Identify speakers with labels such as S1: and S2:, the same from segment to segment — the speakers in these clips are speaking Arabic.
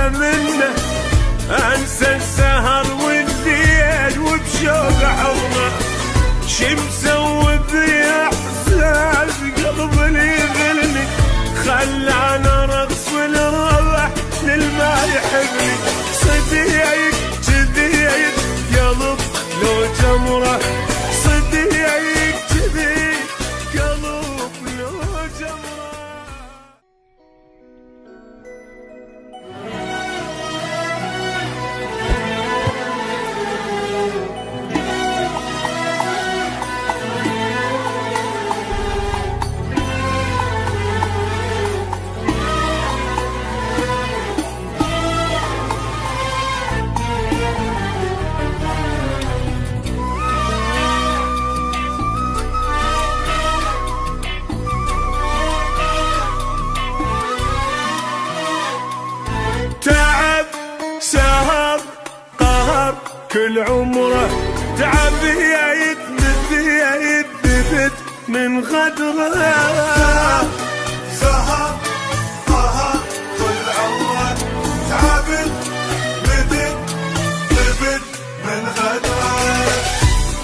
S1: شفته منه، انسى السهر والليل وبشوق حضنه. شي مسوي بي احساس قلبي يغلني، خلاني ارقص والروح للما يحبني. صديق جديد قلب لو جمره، صديق جديد قلب لو جمره. تعب سهر قهر كل عمره، تعب يتمد يثبت من غدره.
S2: سهر قهر كل عمره، تعب مدد ثبت من غدره.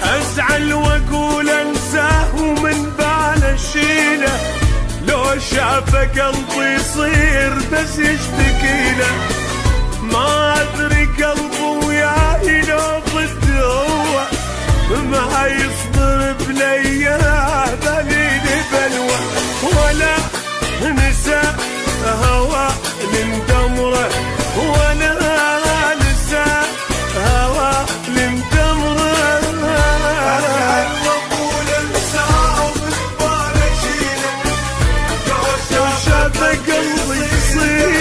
S1: ازعل واقول انساه ومن باله اشيله، لو شافه قلبي يصير بس يشتكيله. ما ادري قلبه وياي لو ضد هو، ما يصبر بلياه بليلي بلوى. ولا نسى هوى لمدمره، ولا نسى هوى لمدمره.
S2: ازعل واقول انساه ومن باله اشيله،
S1: لو شافه قلبي يصير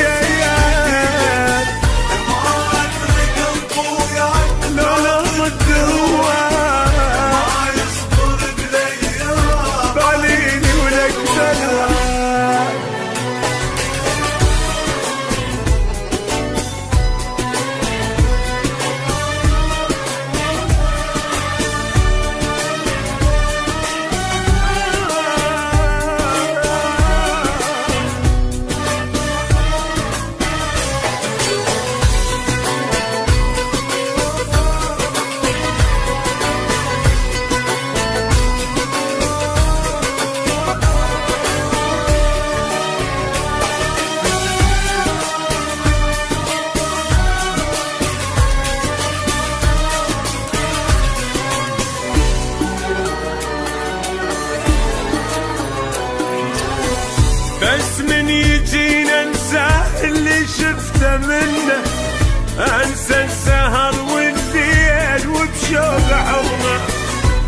S1: بس من يجينا انساه اللي شفته منه، انسى السهر والليل وبشوق حضنه.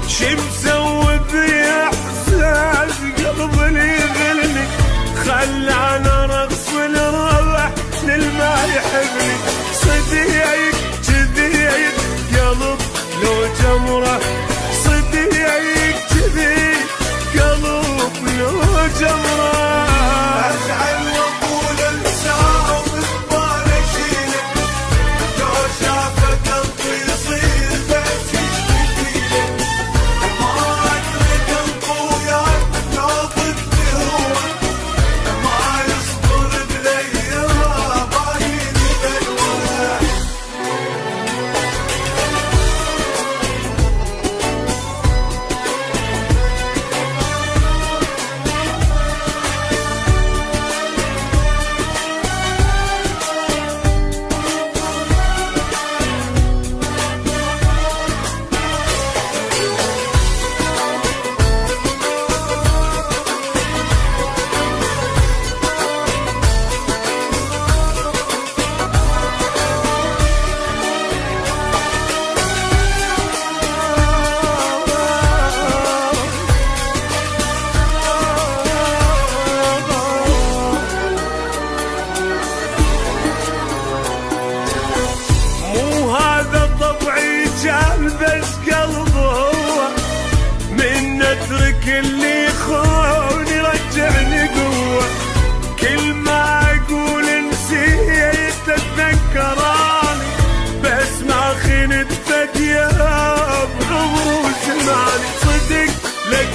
S1: شي مسوي بي احساس قلبي يغلني، خلاني ارقص والروح للما يحبني. صديق جديد قلب لو جمره، صديق جديد قلب لو جمره.
S2: ازعل واقول انساه ومن باله اشيله، لو شافه قلبي يصير بس يشتكيله. ما ادري قلبه وياي لو ضد هو، ما يصبر بلياه بايني بلوى.
S1: بس قلبه هو، من نترك اللي يخون يرجعني قوة. كل ما اقول نسيت اتذكراني، بس ما خنت فدية بعمر وزماني. صدق لك